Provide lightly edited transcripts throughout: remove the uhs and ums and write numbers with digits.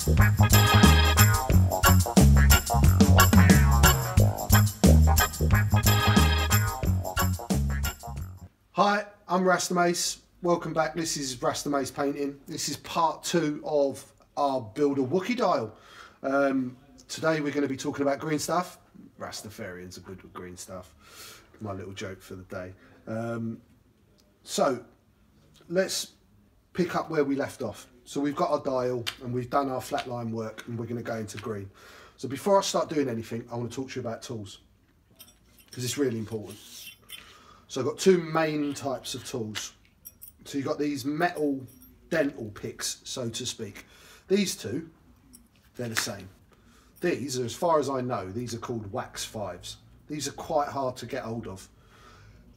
Hi, I'm Rasta Maice. Welcome back. This is Rasta Maice painting. This is part 2 of our build a Wookie dial. Today we're going to be talking about green stuff. Rastafarians are good with green stuff. My little joke for the day. So let's pick up where we left off. So we've got our dial and we've done our flat line work and we're going to go into green. So before I start doing anything, I want to talk to you about tools because it's really important. So I've got two main types of tools. So you've got these metal dental picks, so to speak. These two, they're the same. These, as far as I know, these are called wax 5s. These are quite hard to get hold of.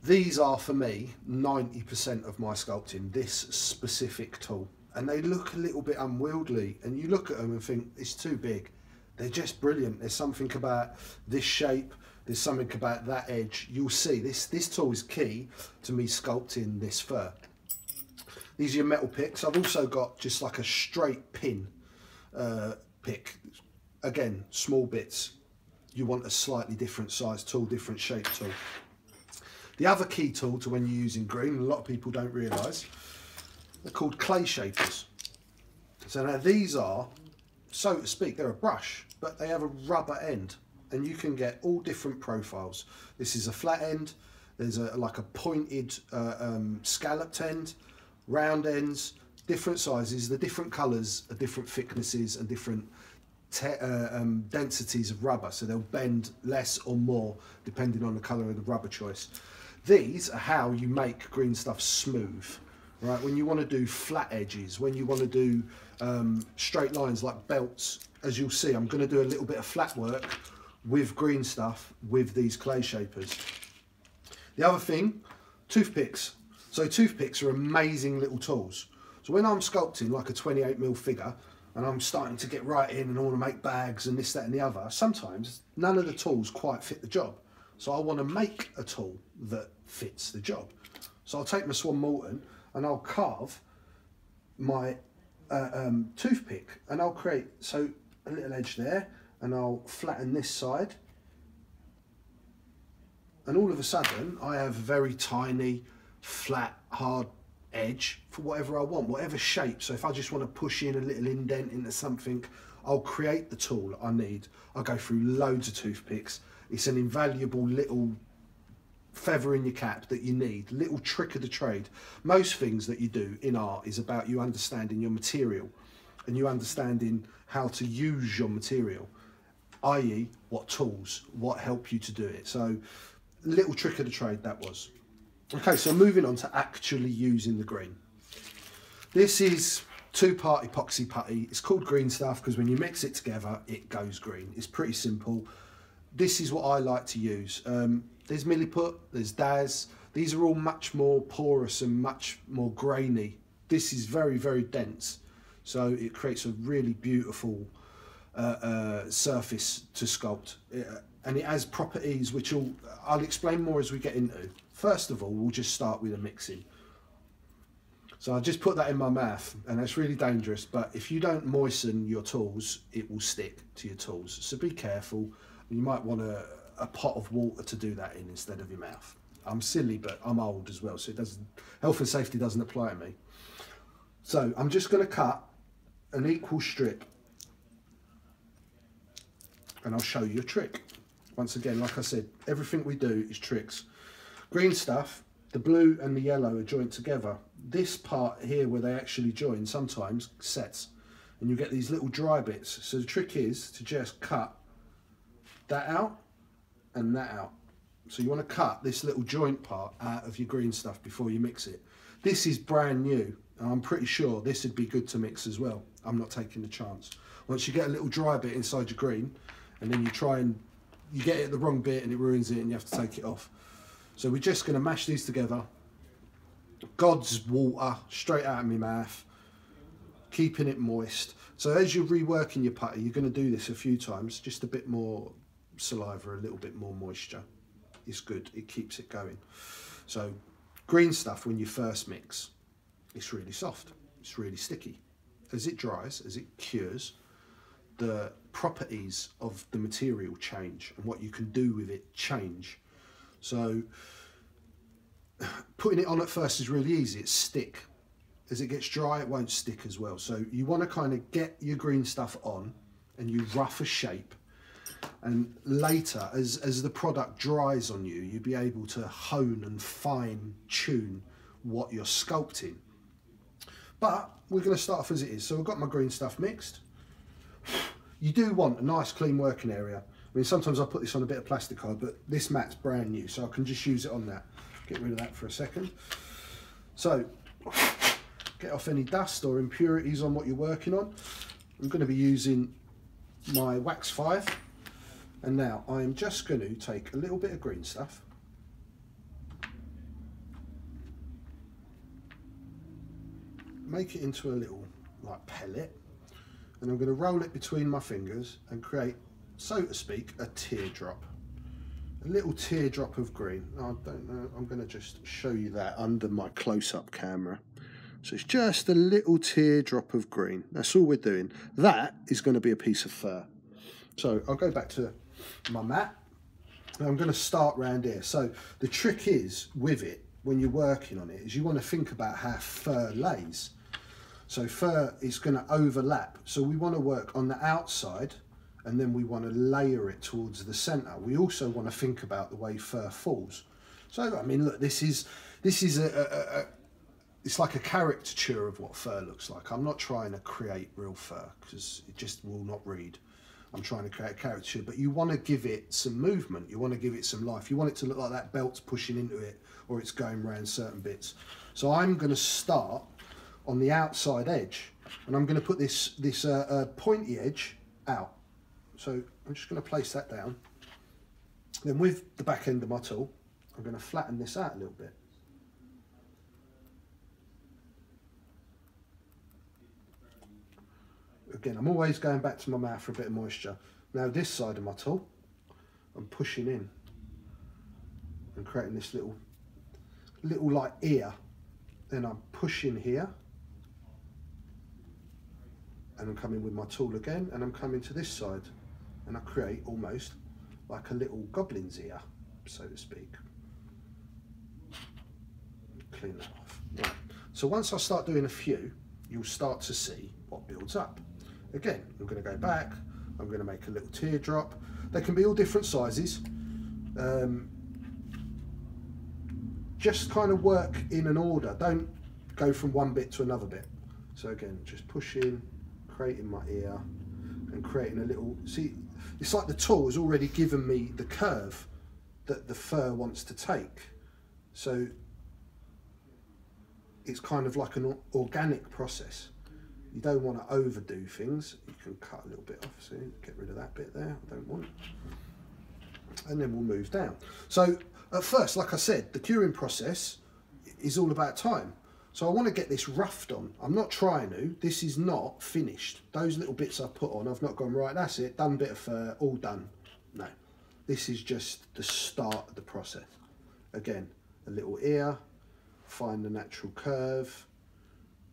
These are, for me, 90% of my sculpting, this specific tool. And they look a little bit unwieldy, and you look at them and think, it's too big. They're just brilliant. There's something about this shape, there's something about that edge. You'll see, this tool is key to me sculpting this fur. These are your metal picks. I've also got just like a straight pin pick. Again, small bits. You want a slightly different size tool, different shape tool. The other key tool to when you're using green, a lot of people don't realise, they're called clay shapers. So now these are, so to speak, they're a brush, but they have a rubber end. And you can get all different profiles. This is a flat end, there's like a pointed scalloped end, round ends, different sizes, the different colours are different thicknesses and different densities of rubber, so they'll bend less or more depending on the colour of the rubber choice. These are how you make green stuff smooth, right? When you want to do flat edges, when you want to do straight lines like belts, as you'll see, I'm going to do a little bit of flat work with green stuff with these clay shapers. The other thing, toothpicks. So toothpicks are amazing little tools. So when I'm sculpting like a 28mm figure and I'm starting to get right in and I want to make bags and this, that and the other, sometimes none of the tools quite fit the job. So I want to make a tool that fits the job. So I'll take my Swan Morton and I'll carve my toothpick and I'll create so a little edge there, and I'll flatten this side, and all of a sudden I have a very tiny flat hard edge for whatever I want, whatever shape. So if I just want to push in a little indent into something, I'll create the tool I need. I'll go through loads of toothpicks. It's an invaluable little feather in your cap that you need, little trick of the trade. Most things that you do in art is about you understanding your material and you understanding how to use your material, i.e. what tools, what help you to do it. So little trick of the trade that was. Okay, so moving on to actually using the green. This is 2-part epoxy putty. It's called green stuff because when you mix it together, it goes green. It's pretty simple. This is what I like to use. There's Milliput, there's Daz. These are all much more porous and much more grainy. This is very, very dense. So it creates a really beautiful surface to sculpt, and it has properties which I'll explain more as we get into. First of all, we'll just start with a mixing. So I just put that in my mouth, and that's really dangerous, but if you don't moisten your tools, it will stick to your tools. So be careful. You might want a pot of water to do that in instead of your mouth. I'm silly, but I'm old as well, so health and safety doesn't apply to me. So I'm just going to cut an equal strip, and I'll show you a trick. Once again, like I said, everything we do is tricks. Green stuff, the blue and the yellow are joined together. This part here where they actually join sometimes sets, and you get these little dry bits. So the trick is to just cut that out and that out. So you want to cut this little joint part out of your green stuff before you mix it. This is brand new, and I'm pretty sure this would be good to mix as well. I'm not taking the chance. Once you get a little dry bit inside your green, and then you try and you get it at the wrong bit and it ruins it and you have to take it off. So we're just going to mash these together. God's water straight out of my mouth, keeping it moist. So as you're reworking your putty, you're going to do this a few times, just a bit more saliva, a little bit more moisture. It's good, it keeps it going. So green stuff, when you first mix, it's really soft, it's really sticky. As it dries, as it cures, the properties of the material change and what you can do with it change. So putting it on at first is really easy, it's stick. As it gets dry, it won't stick as well. So you want to kind of get your green stuff on and you rough a shape. And later, as the product dries on you, you'll be able to hone and fine tune what you're sculpting. But we're going to start off as it is. So I've got my green stuff mixed. You do want a nice clean working area. I mean, sometimes I put this on a bit of plastic card, but this mat's brand new, so I can just use it on that. Get rid of that for a second. So get off any dust or impurities on what you're working on. I'm going to be using my wax 5, and now I'm just going to take a little bit of green stuff, make it into a little like pellet, and I'm going to roll it between my fingers and create, so to speak, a teardrop. A little teardrop of green. I don't know, I'm going to just show you that under my close-up camera. So it's just a little teardrop of green. That's all we're doing. That is going to be a piece of fur. So I'll go back to my mat. And I'm going to start round here. So the trick is with it, when you're working on it, is you want to think about how fur lays. So fur is going to overlap. So we want to work on the outside, and then we want to layer it towards the centre. We also want to think about the way fur falls. So I mean, look, this is it's like a caricature of what fur looks like. I'm not trying to create real fur because it just will not read. I'm trying to create a caricature, but you want to give it some movement. You want to give it some life. You want it to look like that belt's pushing into it or it's going around certain bits. So I'm going to start on the outside edge, and I'm going to put this pointy edge out. So I'm just going to place that down. Then with the back end of my tool, I'm going to flatten this out a little bit. Again, I'm always going back to my mouth for a bit of moisture. Now this side of my tool, I'm pushing in and creating this little like ear. Then I'm pushing here, and I'm coming with my tool again, and I'm coming to this side, and I create almost like a little goblin's ear, so to speak. Clean that off. Right. So once I start doing a few, you'll start to see what builds up. Again, I'm going to go back, I'm going to make a little teardrop. They can be all different sizes. Just kind of work in an order. Don't go from one bit to another bit. So again, just pushing, creating my ear, and creating a little, see, it's like the tool has already given me the curve that the fur wants to take. So it's kind of like an organic process. You don't want to overdo things. You can cut a little bit off, see, get rid of that bit there, I don't want. And then we'll move down. So at first, like I said, the curing process is all about time. So I want to get this roughed on. I'm not trying to, this is not finished. Those little bits I've put on, I've not gone, right, that's it, done bit of fur, all done. No, this is just the start of the process. Again, a little ear, find the natural curve,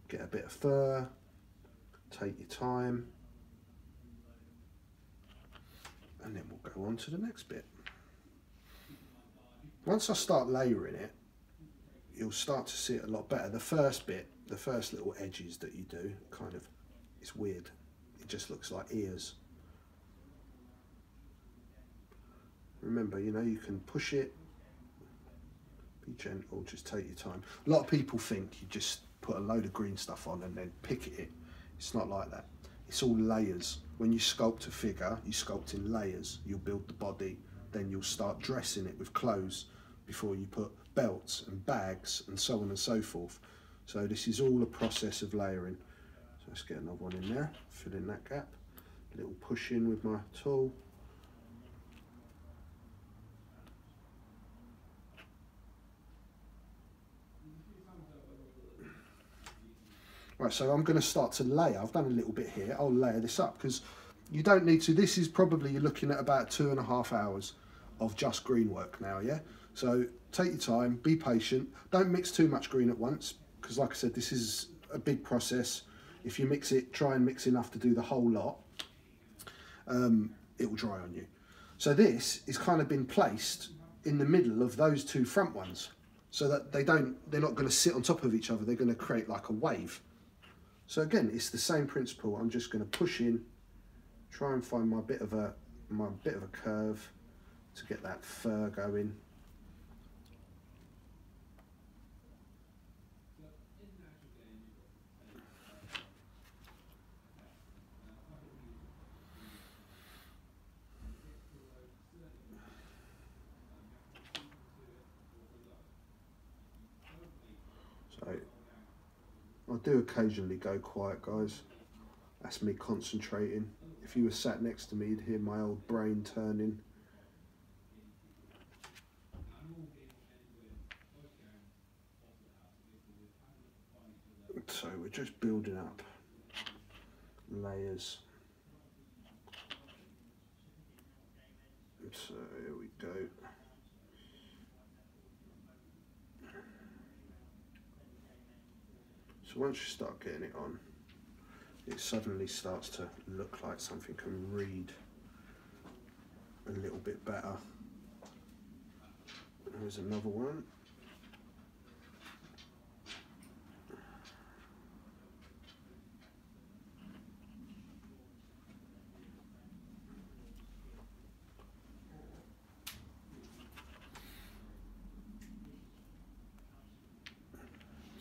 get a bit of fur, take your time, and then we'll go on to the next bit. Once I start layering it, you'll start to see it a lot better. The first bit, the first little edges that you do, kind of, it's weird. It just looks like ears. Remember, you know, you can push it, be gentle, just take your time. A lot of people think you just put a load of green stuff on and then pick it in. It's not like that. It's all layers. When you sculpt a figure, you sculpt in layers. You'll build the body, then you'll start dressing it with clothes before you put belts and bags and so on and so forth. So this is all a process of layering. So let's get another one in there, fill in that gap. A little push in with my tool. Right, so I'm going to start to layer. I've done a little bit here. I'll layer this up because you don't need to. This is probably, you're looking at about 2.5 hours of just green work now, yeah? So take your time, be patient. Don't mix too much green at once because, like I said, this is a big process. If you mix it, try and mix enough to do the whole lot. it will dry on you. So this is kind of been placed in the middle of those two front ones, so that they're not going to sit on top of each other. They're going to create like a wave. So again, it's the same principle. I'm just going to push in, try and find my bit of a curve to get that fur going. So I do occasionally go quiet, guys. That's me concentrating. If you were sat next to me, you'd hear my old brain turning. So we're just building up layers. So here we go. So once you start getting it on, it suddenly starts to look like something can read a little bit better. There's another one.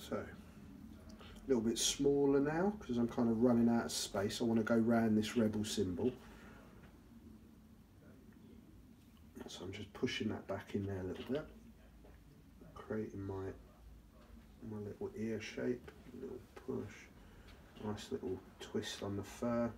So, a little bit smaller now because I'm kind of running out of space. I want to go round this rebel symbol. So I'm just pushing that back in there a little bit, creating my little ear shape, a little push, nice little twist on the fur.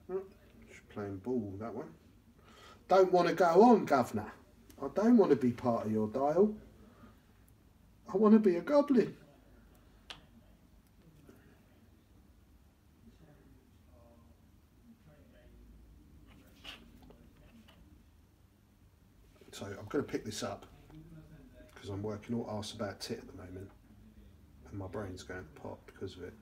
So, just playing ball, that one. Don't want to go on, governor. I don't want to be part of your dial. I want to be a goblin. So I'm going to pick this up because I'm working all arse about tit at the moment and my brain's going to pop because of it.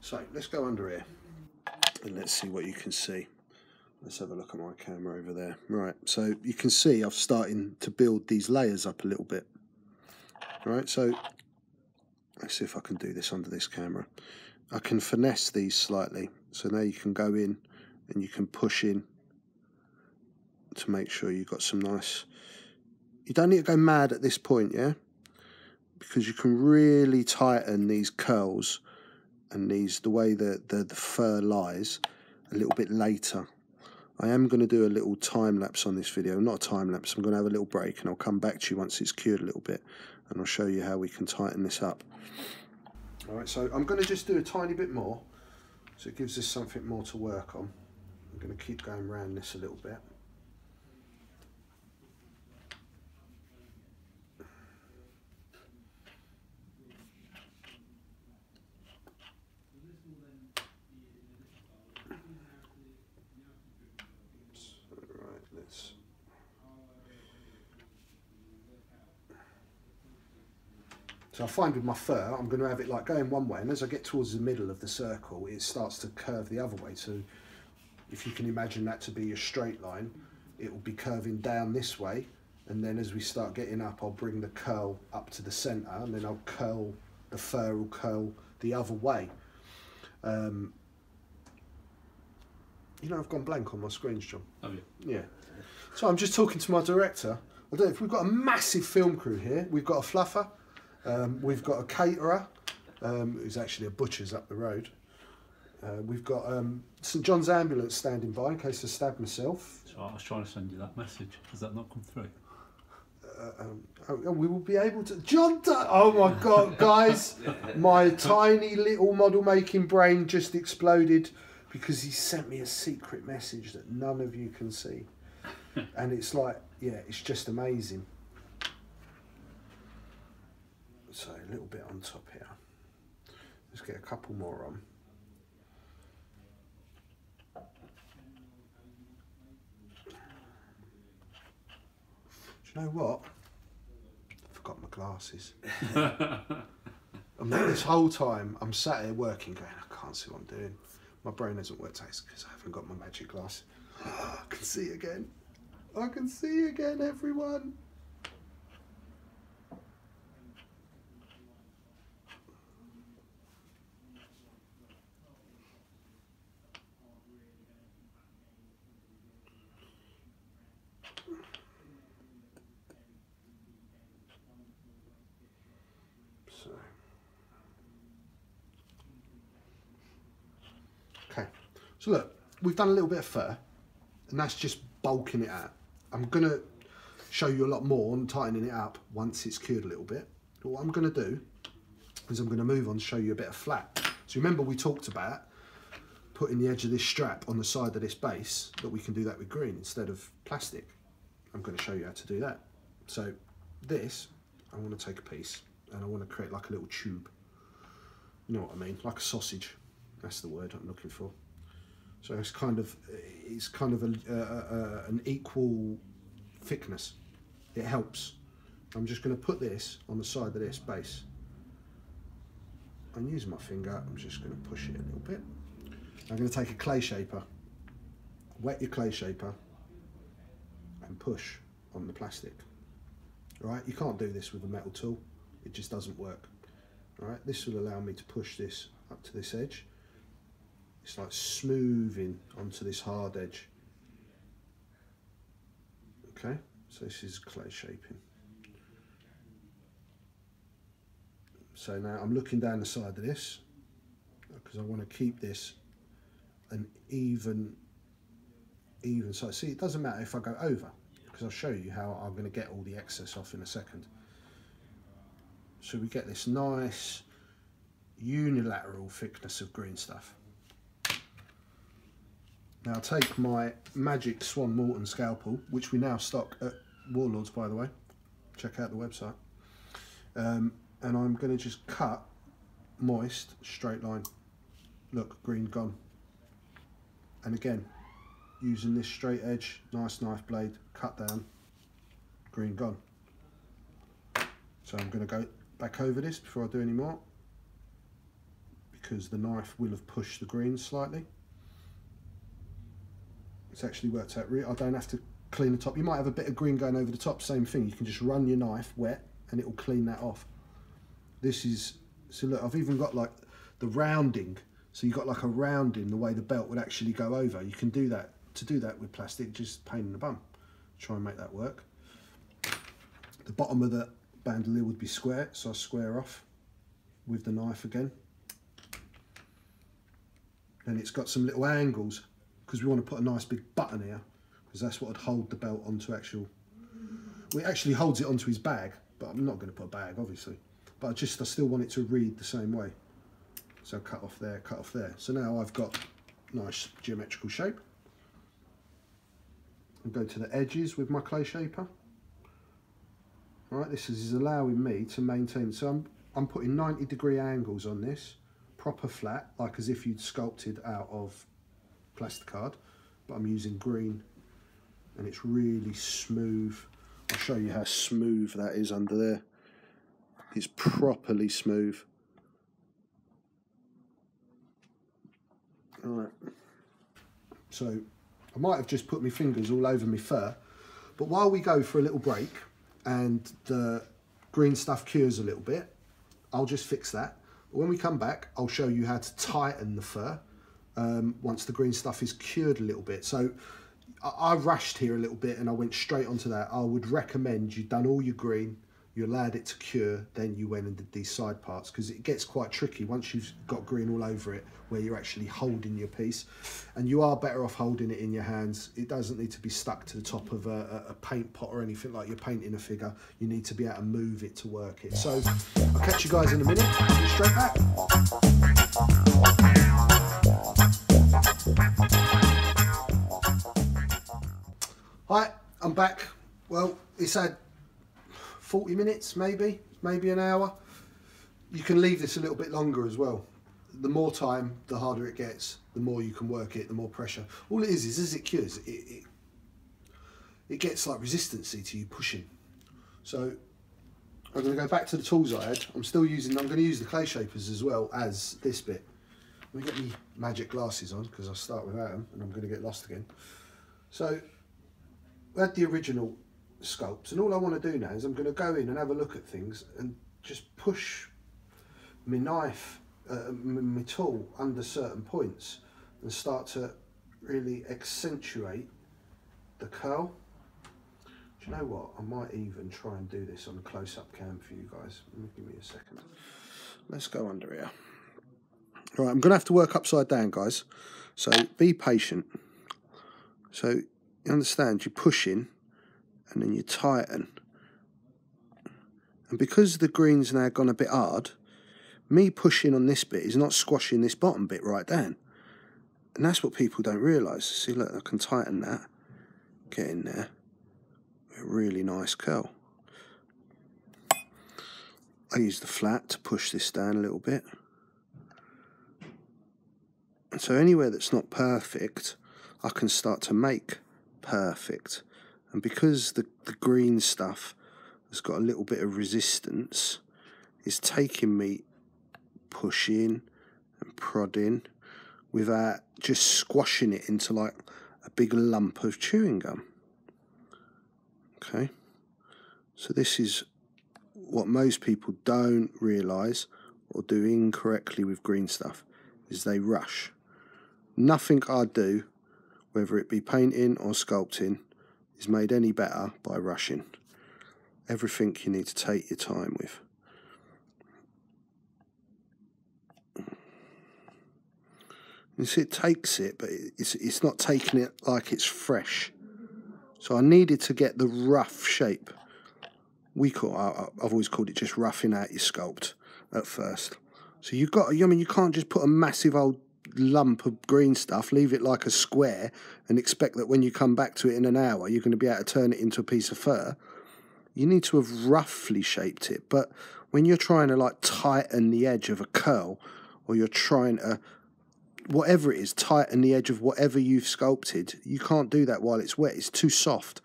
So let's go under here and let's see what you can see. Let's have a look at my camera over there. Right, so you can see I've starting to build these layers up a little bit. All right, so let's see if I can do this under this camera. I can finesse these slightly. So now you can go in and you can push in to make sure you've got some nice... You don't need to go mad at this point, yeah? Because you can really tighten these curls and the way that the fur lies a little bit later. I am going to do a little time lapse on this video. Not a time lapse, I'm going to have a little break and I'll come back to you once it's cured a little bit and I'll show you how we can tighten this up. Alright, so I'm going to just do a tiny bit more so it gives us something more to work on. I'm going to keep going around this a little bit. So I find with my fur, I'm going to have it like going one way, and as I get towards the middle of the circle, it starts to curve the other way. So if you can imagine that to be a straight line, it will be curving down this way, and then as we start getting up, I'll bring the curl up to the centre, and then I'll curl, the fur will curl the other way. You know, I've gone blank on my screens, John. Have you? Yeah. So I'm just talking to my director. I don't know if we've got a massive film crew here. We've got a fluffer. We've got a caterer, who's actually a butcher's up the road. We've got St John's ambulance standing by in case I stab myself. So I was trying to send you that message. Has that not come through? we will be able to... Oh my God, guys, my tiny little model making brain just exploded because he sent me a secret message that none of you can see. And it's like, yeah, it's just amazing. So a little bit on top here. Let's get a couple more on. Do you know what? I forgot my glasses. This whole time I'm sat here working going, I can't see what I'm doing. My brain hasn't worked out because I haven't got my magic glass. I can see again. I can see again, everyone. Okay, so look, we've done a little bit of fur, and that's just bulking it out. I'm going to show you a lot more on tightening it up once it's cured a little bit. But what I'm going to do is I'm going to move on to show you a bit of flat. So remember we talked about putting the edge of this strap on the side of this base, that we can do that with green instead of plastic. I'm going to show you how to do that. So this, I want to take a piece and I want to create like a little tube. You know what I mean? Like a sausage. That's the word I'm looking for. So it's kind of an equal thickness. It helps. I'm just going to put this on the side of this base. I'm using my finger. I'm just going to push it a little bit. I'm going to take a clay shaper. Wet your clay shaper and push on the plastic. All right, you can't do this with a metal tool. It just doesn't work. All right, this will allow me to push this up to this edge. It's like smoothing onto this hard edge. Okay, so this is clay shaping. So now I'm looking down the side of this because I want to keep this an even size. See, it doesn't matter if I go over because I'll show you how I'm going to get all the excess off in a second. So we get this nice unilateral thickness of green stuff. Now I'll take my Magic Swan Morton scalpel, which we now stock at Warlords, by the way. Check out the website. And I'm going to just cut moist, straight line. Look, green gone. And again, using this straight edge, nice knife blade, cut down, green gone. So I'm going to go back over this before I do any more, because the knife will have pushed the green slightly. It's actually worked out really. I don't have to clean the top. You might have a bit of green going over the top, same thing. You can just run your knife wet and it will clean that off. This is, so look, I've even got like the rounding. So you've got like a rounding the way the belt would actually go over. You can do that. To do that with plastic, just pain in the bum. Try and make that work. The bottom of the bandolier would be square, so I square off with the knife again. And it's got some little angles because we want to put a nice big button here, because that's what would hold the belt onto actual... Well, it actually holds it onto his bag, but I'm not going to put a bag, obviously. But I still want it to read the same way. So cut off there, cut off there. So now I've got nice geometrical shape. I'll go to the edges with my clay shaper. All right, this is allowing me to maintain. So I'm putting 90-degree angles on this, proper flat, like as if you'd sculpted out of plasticard, but I'm using green and it's really smooth. I'll show you how smooth that is under there. It's properly smooth. All right. So I might have just put my fingers all over my fur, but while we go for a little break and the green stuff cures a little bit, I'll just fix that. When we come back, I'll show you how to tighten the fur once the green stuff is cured a little bit. So I rushed here a little bit and I went straight onto that. I would recommend you've done all your green, you allowed it to cure, then you went and did these side parts, because it gets quite tricky once you've got green all over it, where you're actually holding your piece, and you are better off holding it in your hands. It doesn't need to be stuck to the top of a paint pot or anything like you're painting a figure. You need to be able to move it to work it. So I'll catch you guys in a minute. Straight back. Hi, I'm back. Well, it's had 40 minutes, maybe an hour. You can leave this a little bit longer as well. The more time, the harder it gets, the more you can work it, the more pressure. All it is as it cures, it gets like resistancy to you pushing. So I'm going to go back to the tools I had. I'm going to use the clay shapers as well as this bit. Let me get my magic glasses on, because I start without them and I'm going to get lost again. So we had the original sculpts, and all I want to do now is I'm going to go in and have a look at things and just push my knife, my tool under certain points and start to really accentuate the curl. Do you know what? I might even try and do this on a close-up cam for you guys. Give me a second. Let's go under here. All right, I'm going to have to work upside down, guys. So be patient. So you understand, you push in and then you tighten. And because the green's now gone a bit hard, me pushing on this bit is not squashing this bottom bit right down. And that's what people don't realise. See, look, I can tighten that. Get in there. A really nice curl. I use the flat to push this down a little bit. And so anywhere that's not perfect, I can start to make perfect. And because the green stuff has got a little bit of resistance, it's taking me pushing and prodding without just squashing it into like a big lump of chewing gum. Okay, so this is what most people don't realise or do incorrectly with green stuff, is they rush. Nothing I do, whether it be painting or sculpting, is made any better by rushing. Everything you need to take your time with. You see, it takes it, but it's not taking it like it's fresh. So I needed to get the rough shape. I've always called it just roughing out your sculpt at first. So you can't just put a massive old lump of green stuff, leave it like a square, and expect that when you come back to it in an hour, you're going to be able to turn it into a piece of fur. You need to have roughly shaped it. But when you're trying to like tighten the edge of a curl, or you're trying to, whatever it is, tighten the edge of whatever you've sculpted, you can't do that while it's wet. It's too soft.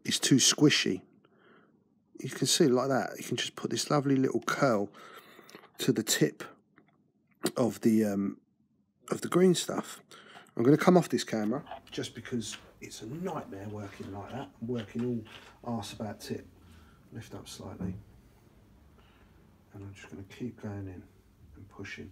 It's too squishy. You can see like that. You can just put this lovely little curl to the tip of the green stuff. I'm going to come off this camera just because it's a nightmare working like that. I'm working all arse about tip. Lift up slightly. And I'm just going to keep going in and pushing.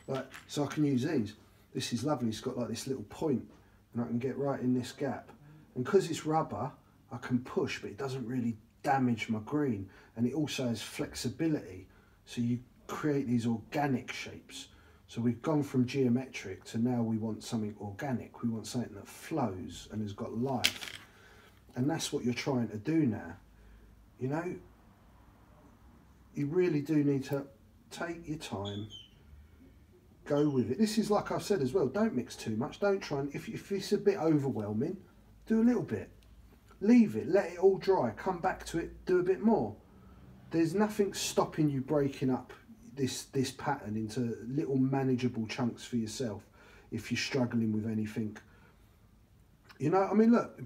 Like, so I can use these. This is lovely. It's got like this little point, and I can get right in this gap. And because it's rubber, I can push, but it doesn't really damage my green. And it also has flexibility. So you create these organic shapes. So we've gone from geometric to now we want something organic. We want something that flows and has got life. And that's what you're trying to do now. You know, you really do need to take your time, go with it. This is like I've said as well, don't mix too much. Don't try and, if it's a bit overwhelming, do a little bit. Leave it, let it all dry, come back to it, do a bit more. There's nothing stopping you breaking up this pattern into little manageable chunks for yourself if you're struggling with anything. You know, I mean, look,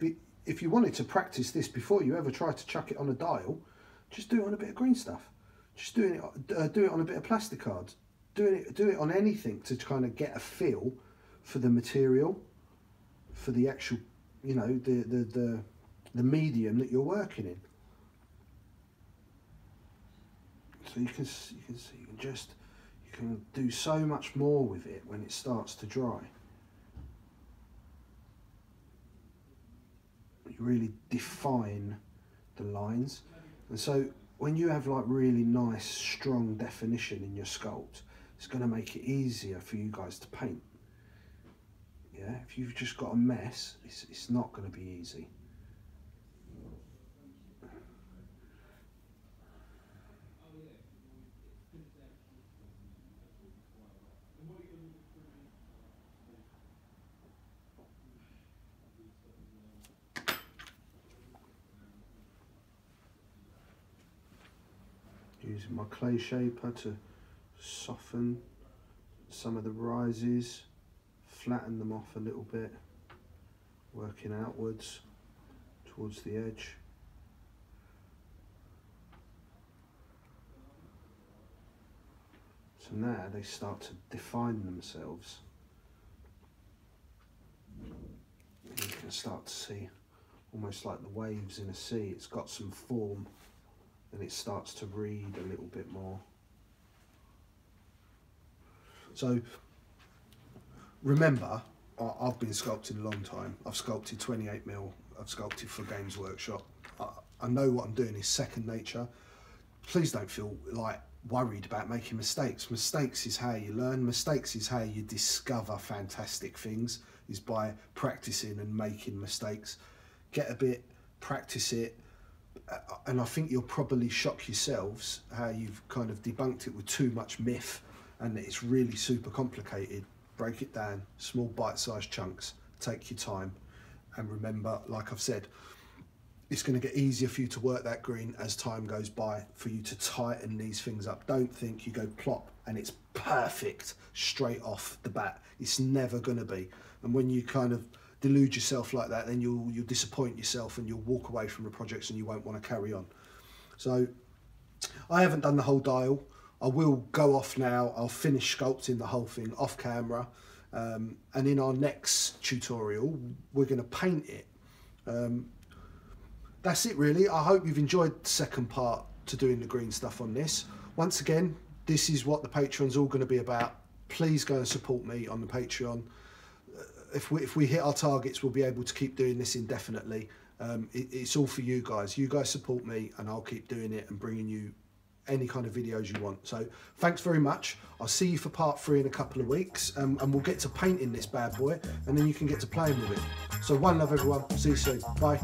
if you wanted to practice this before you ever try to chuck it on a dial, just do it on a bit of green stuff. Just do it on a bit of plastic cards. Do it on anything to kind of get a feel for the material, for the actual, you know, the medium that you're working in. So you can see, you can do so much more with it when it starts to dry. You really define the lines. And so when you have like really nice, strong definition in your sculpt, it's going to make it easier for you guys to paint. Yeah, if you've just got a mess, it's not going to be easy. Using my clay shaper to soften some of the rises, flatten them off a little bit, working outwards towards the edge. So now they start to define themselves. And you can start to see almost like the waves in a sea. It's got some form and it starts to read a little bit more. So remember, I've been sculpting a long time. I've sculpted 28mm, I've sculpted for Games Workshop. I know what I'm doing is second nature. Please don't feel like worried about making mistakes. Mistakes is how you learn. Mistakes is how you discover fantastic things, is by practicing and making mistakes. Get a bit, practice it, and I think you'll probably shock yourselves how you've kind of debunked it with too much myth and it's really super complicated. Break it down, small bite-sized chunks, take your time, and remember, like I've said, it's going to get easier for you to work that green as time goes by, for you to tighten these things up. Don't think you go plop and it's perfect straight off the bat. It's never going to be. And when you kind of delude yourself like that, then you'll disappoint yourself and you'll walk away from the projects and you won't want to carry on. So I haven't done the whole dial. I will go off now. I'll finish sculpting the whole thing off camera, and in our next tutorial we're going to paint it. That's it really. I hope you've enjoyed the second part to doing the green stuff on this. Once again, this is what the Patreon's all going to be about. Please go and support me on the Patreon. If we hit our targets, we'll be able to keep doing this indefinitely. It's all for you guys. You guys support me and I'll keep doing it and bringing you any kind of videos you want. So thanks very much. I'll see you for part 3 in a couple of weeks, and we'll get to painting this bad boy and then you can get to playing with it. So one love everyone. See you soon. Bye.